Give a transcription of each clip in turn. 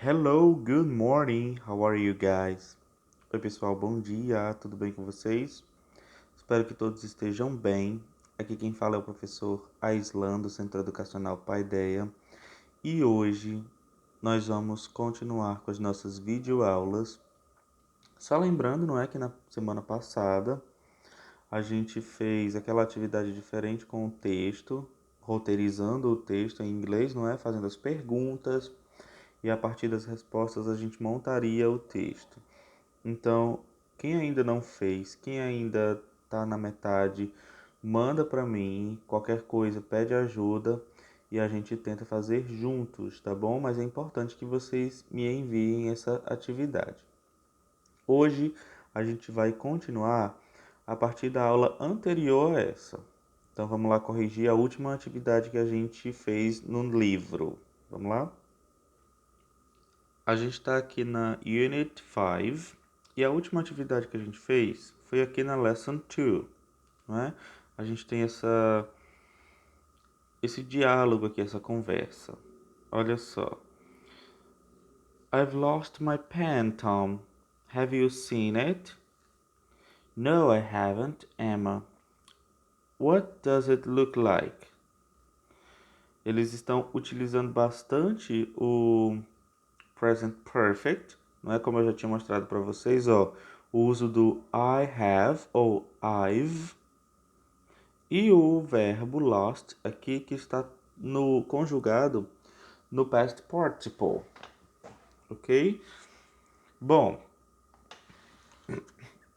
Hello, good morning. How are you guys? Oi, pessoal, bom dia. Tudo bem com vocês? Espero que todos estejam bem. Aqui quem fala é o professor Aislan do Centro Educacional Paideia. E hoje nós vamos continuar com as nossas videoaulas. Só lembrando, não é que na semana passada a gente fez aquela atividade diferente com o texto, roteirizando o texto em inglês, não é? Fazendo as perguntas e a partir das respostas a gente montaria o texto. Então, quem ainda não fez, quem ainda está na metade, manda para mim, qualquer coisa, pede ajuda e a gente tenta fazer juntos, tá bom? Mas é importante que vocês me enviem essa atividade. Hoje a gente vai continuar a partir da aula anterior a essa. Então vamos lá corrigir a última atividade que a gente fez no livro. Vamos lá? A gente está aqui na Unit 5 e a última atividade que a gente fez foi aqui na Lesson 2, não é? A gente tem esse diálogo aqui, essa conversa. Olha só. I've lost my pen, Tom. Have you seen it? No, I haven't, Emma. What does it look like? Eles estão utilizando bastante o present perfect, não é como eu já tinha mostrado para vocês, ó, o uso do I have ou I've e o verbo lost aqui que está no conjugado no past participle, ok? Bom,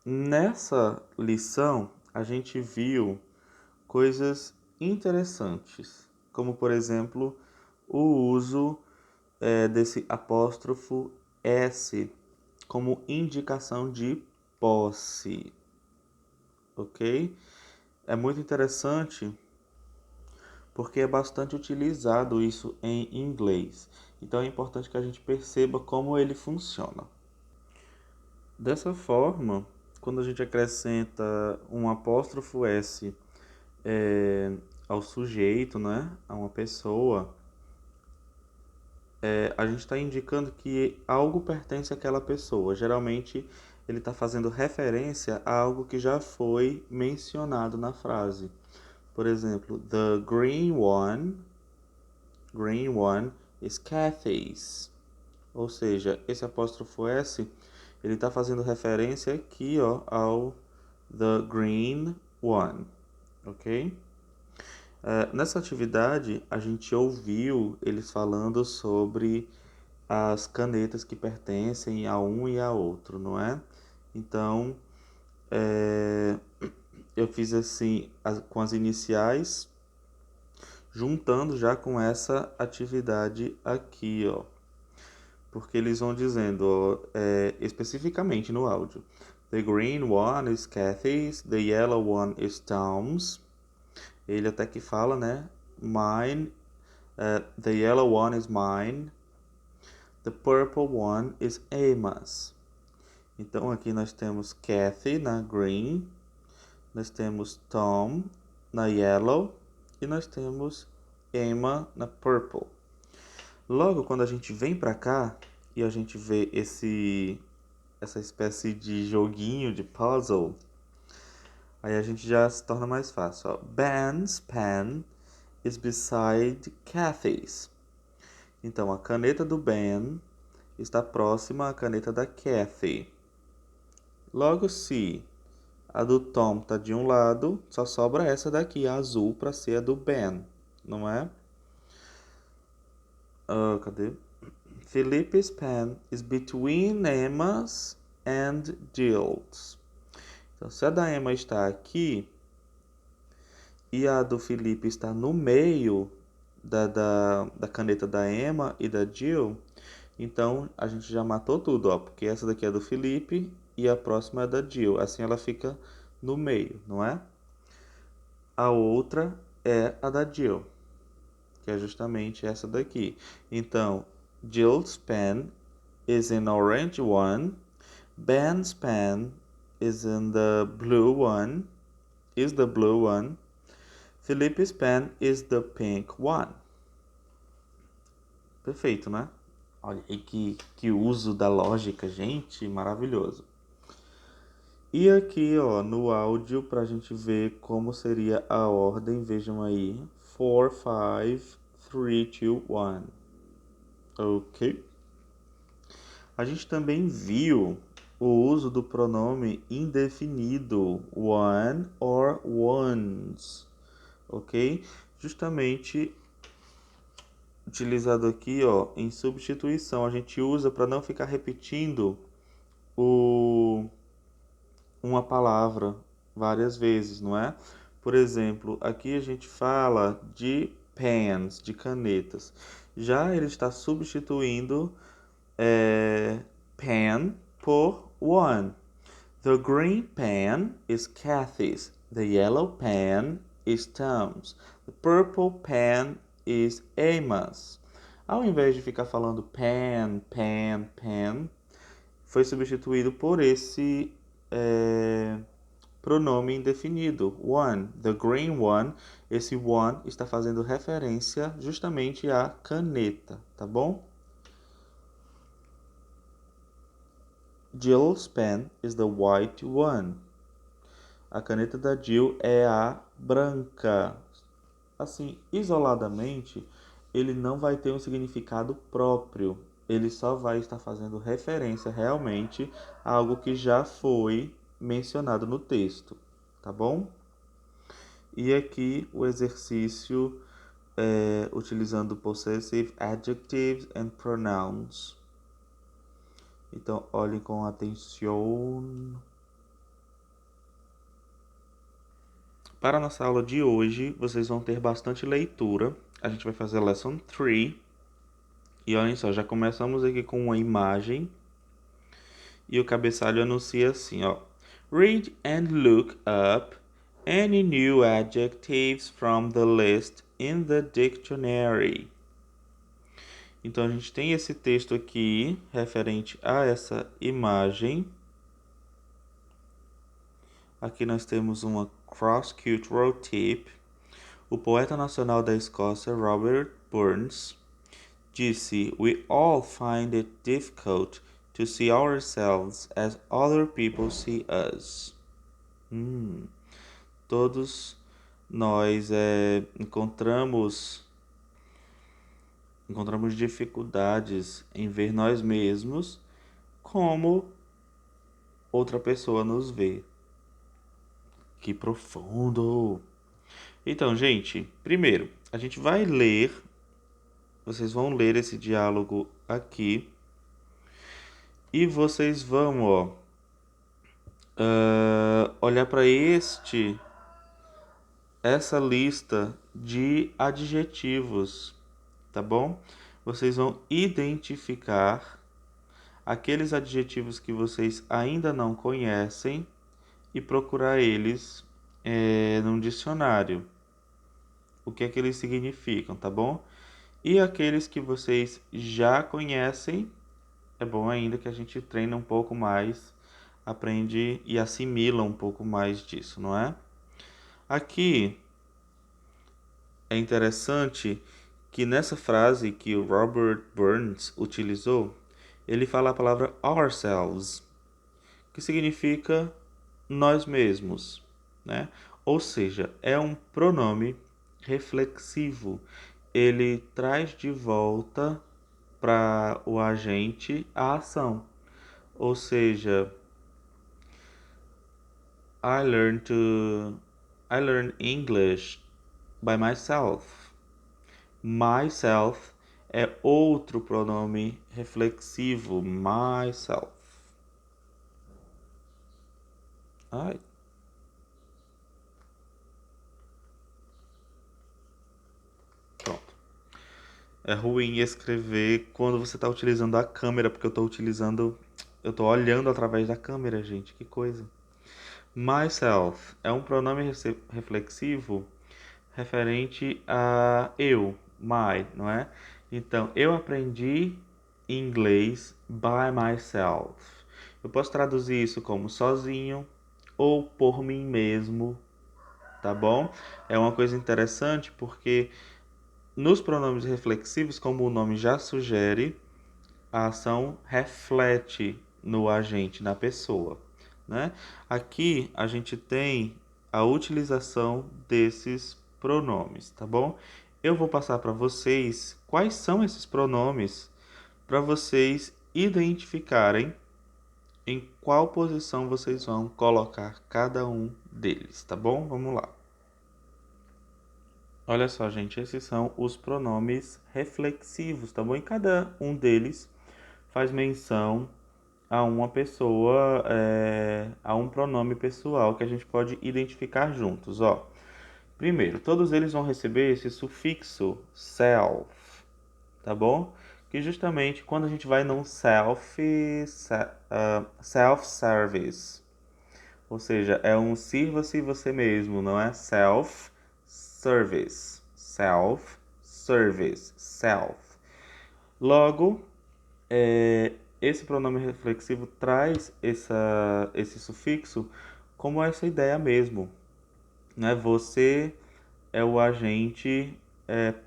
nessa lição a gente viu coisas interessantes, como por exemplo o uso desse apóstrofo S como indicação de posse, ok? É muito interessante porque é bastante utilizado isso em inglês. Então é importante que a gente perceba como ele funciona. Dessa forma, quando a gente acrescenta um apóstrofo S ao sujeito, né, a uma pessoa, a gente está indicando que algo pertence àquela pessoa. Geralmente, ele está fazendo referência a algo que já foi mencionado na frase. Por exemplo, the green one is Kathy's. Ou seja, esse apóstrofo S, ele está fazendo referência aqui, ó, ao the green one, ok? Nessa atividade, a gente ouviu eles falando sobre as canetas que pertencem a um e a outro, não é? Então, eu fiz assim com as iniciais, juntando já com essa atividade aqui, ó. Porque eles vão dizendo, ó, especificamente no áudio. The green one is Kathy's, the yellow one is Tom's. Ele até que fala, né? Mine, the yellow one is mine. The purple one is Emma's. Então aqui nós temos Kathy na green, nós temos Tom na yellow e nós temos Emma na purple. Logo quando a gente vem para cá e a gente vê essa espécie de joguinho de puzzle, aí a gente já se torna mais fácil. Ó. Ben's pen is beside Kathy's. Então a caneta do Ben está próxima à caneta da Kathy. Logo, se a do Tom está de um lado, só sobra essa daqui, a azul, para ser a do Ben, não é? Cadê? Philippe's pen is between Emma's and Jill's. Então, se a da Emma está aqui e a do Felipe está no meio da caneta da Emma e da Jill, então a gente já matou tudo, ó, porque essa daqui é do Felipe e a próxima é da Jill. Assim ela fica no meio, não é? A outra é a da Jill, que é justamente essa daqui. Então, Jill's pen is in orange one. Ben's pen is in the blue one. Is the blue one. Felipe's pen is the pink one. Perfeito, né? Olha aí que uso da lógica, gente, maravilhoso. E aqui, ó, no áudio, para a gente ver como seria a ordem, vejam aí. 4, 5, 3, 2, 1. Ok? A gente também viu o uso do pronome indefinido, one or ones, ok? Justamente utilizado aqui, ó, em substituição. A gente usa para não ficar repetindo o uma palavra várias vezes, não é? Por exemplo, aqui a gente fala de pens, de canetas. Já ele está substituindo pen por one. The green pen is Kathy's. The yellow pen is Tom's. The purple pen is Emma's. Ao invés de ficar falando pen, pen, pen, foi substituído por esse pronome indefinido, one. The green one. Esse one está fazendo referência justamente à caneta, tá bom? Jill's pen is the white one. A caneta da Jill é a branca. Assim, isoladamente, ele não vai ter um significado próprio. Ele só vai estar fazendo referência realmente a algo que já foi mencionado no texto, tá bom? E aqui o exercício utilizando possessive adjectives and pronouns. Então, olhem com atenção. Para a nossa aula de hoje, vocês vão ter bastante leitura. A gente vai fazer a lesson 3. E olhem só, já começamos aqui com uma imagem. E o cabeçalho anuncia assim, ó. Read and look up any new adjectives from the list in the dictionary. Então a gente tem esse texto aqui referente a essa imagem. Aqui nós temos uma cross-cultural tip. O poeta nacional da Escócia, Robert Burns, disse: "We all find it difficult to see ourselves as other people see us." Todos nós encontramos dificuldades em ver nós mesmos como outra pessoa nos vê. Que profundo! Então, gente, primeiro, a gente vai ler, vocês vão ler esse diálogo aqui e vocês vão, olhar para essa lista de adjetivos, tá bom? Vocês vão identificar aqueles adjetivos que vocês ainda não conhecem e procurar eles num dicionário. O que é que eles significam, tá bom? E aqueles que vocês já conhecem, é bom ainda que a gente treine um pouco mais, aprende e assimila um pouco mais disso, não é? Aqui é interessante que nessa frase que o Robert Burns utilizou, ele fala a palavra ourselves, que significa nós mesmos, né? Ou seja, é um pronome reflexivo. Ele traz de volta para o agente a ação. Ou seja, I learned English by myself. Myself é outro pronome reflexivo, myself. Ai. Pronto. É ruim escrever quando você está utilizando a câmera, porque eu tô olhando através da câmera, gente, que coisa. Myself é um pronome reflexivo referente a eu, my, não é? Então, eu aprendi inglês by myself. Eu posso traduzir isso como sozinho ou por mim mesmo, tá bom? É uma coisa interessante porque nos pronomes reflexivos, como o nome já sugere, a ação reflete no agente, na pessoa, né? Aqui a gente tem a utilização desses pronomes, tá bom? Eu vou passar para vocês quais são esses pronomes para vocês identificarem em qual posição vocês vão colocar cada um deles, tá bom? Vamos lá. Olha só, gente, esses são os pronomes reflexivos, tá bom? E cada um deles faz menção a uma pessoa, a um pronome pessoal que a gente pode identificar juntos, ó. Primeiro, todos eles vão receber esse sufixo self, tá bom? Que justamente quando a gente vai num self-service, ou seja, é um sirva-se você mesmo, não é self-service, self-service, self. Logo, esse pronome reflexivo traz esse sufixo como essa ideia mesmo, né? Você é o agente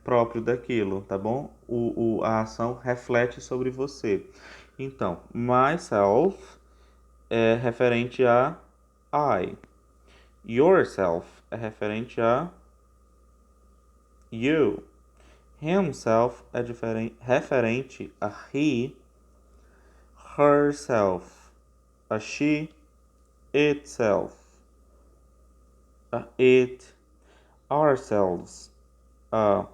próprio daquilo, tá bom? A ação reflete sobre você. Então, myself é referente a I. Yourself é referente a you. Himself é referente a he. Herself, a she. Itself, a it. Ourselves, a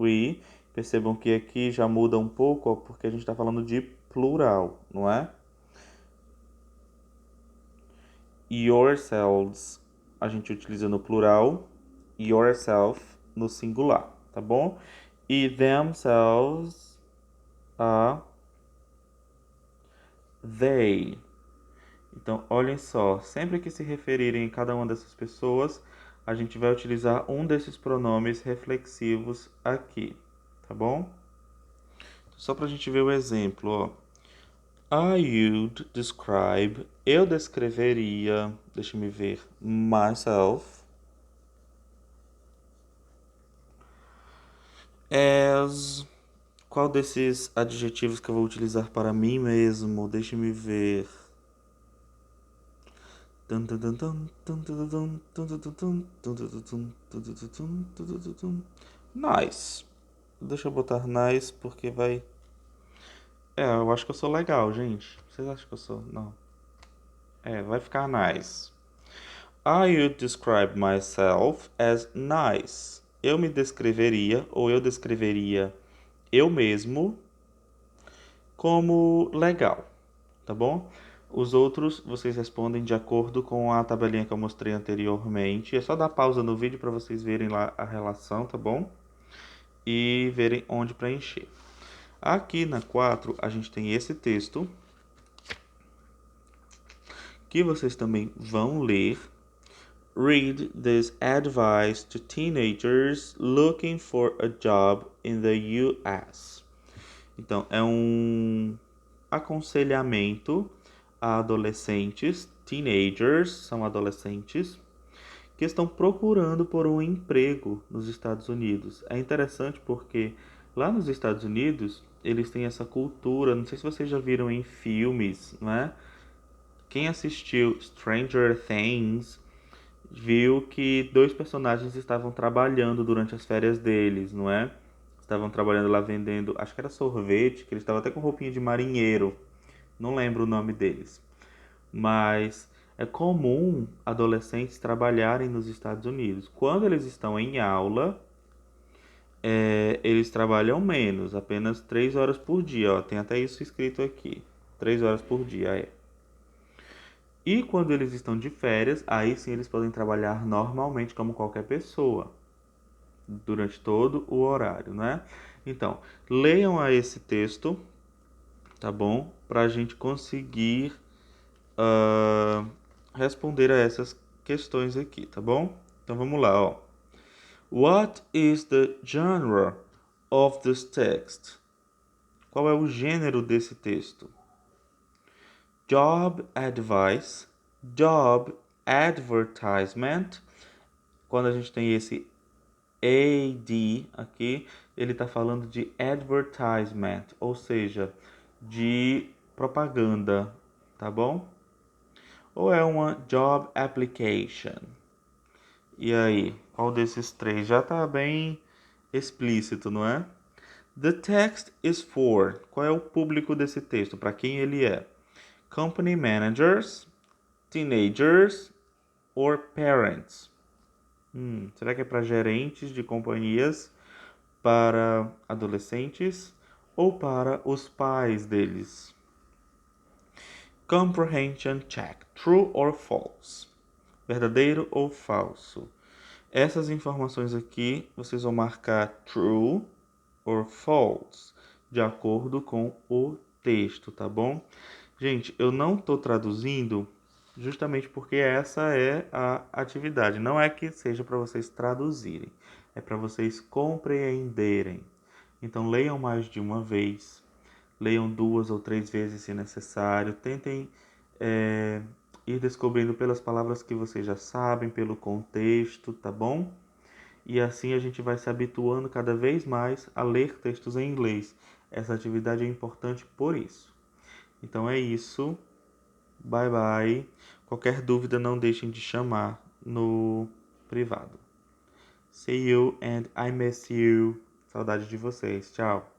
we. Percebam que aqui já muda um pouco, ó, porque a gente está falando de plural, não é? Yourselves a gente utiliza no plural, yourself no singular, tá bom? E themselves, a they. Então, olhem só, sempre que se referirem a cada uma dessas pessoas, a gente vai utilizar um desses pronomes reflexivos aqui, tá bom? Só para a gente ver o exemplo, ó. I would describe, eu descreveria, deixa me ver, myself as. Qual desses adjetivos que eu vou utilizar para mim mesmo? Deixa me ver. Nice. Deixa eu botar nice porque vai. Eu acho que eu sou legal, gente. Vocês acham que eu sou? Não. Vai ficar nice. I would describe myself as nice. Eu me descreveria, ou eu descreveria eu mesmo como legal, tá bom? Os outros vocês respondem de acordo com a tabelinha que eu mostrei anteriormente. É só dar pausa no vídeo para vocês verem lá a relação, tá bom? E verem onde preencher. Aqui na 4 a gente tem esse texto que vocês também vão ler. Read this advice to teenagers looking for a job in the US. Então, é um aconselhamento a adolescentes, teenagers, são adolescentes, que estão procurando por um emprego nos Estados Unidos. É interessante porque lá nos Estados Unidos, eles têm essa cultura, não sei se vocês já viram em filmes, né? Quem assistiu Stranger Things viu que dois personagens estavam trabalhando durante as férias deles, não é? Estavam trabalhando lá vendendo, acho que era sorvete, que eles estavam até com roupinha de marinheiro. Não lembro o nome deles. Mas é comum adolescentes trabalharem nos Estados Unidos. Quando eles estão em aula, eles trabalham menos, apenas 3 horas por dia. Ó, tem até isso escrito aqui. 3 horas por dia, E quando eles estão de férias, aí sim eles podem trabalhar normalmente como qualquer pessoa, durante todo o horário, né? Então, leiam a esse texto, tá bom? Para a gente conseguir responder a essas questões aqui, tá bom? Então vamos lá, ó. What is the genre of this text? Qual é o gênero desse texto? Job advice, job advertisement. Quando a gente tem esse AD aqui, ele está falando de advertisement, ou seja, de propaganda, tá bom? Ou é uma job application? E aí, qual desses três? Já está bem explícito, não é? The text is for. Qual é o público desse texto? Para quem ele é? Company managers, teenagers or parents? Será que é para gerentes de companhias, para adolescentes ou para os pais deles? Comprehension check. True or false? Verdadeiro ou falso? Essas informações aqui vocês vão marcar true or false, de acordo com o texto, tá bom? Gente, eu não estou traduzindo justamente porque essa é a atividade. Não é que seja para vocês traduzirem, é para vocês compreenderem. Então, leiam mais de uma vez, leiam 2 ou 3 vezes se necessário. Tentem ir descobrindo pelas palavras que vocês já sabem, pelo contexto, tá bom? E assim a gente vai se habituando cada vez mais a ler textos em inglês. Essa atividade é importante por isso. Então é isso. Bye bye. Qualquer dúvida não deixem de chamar no privado. See you and I miss you. Saudade de vocês. Tchau.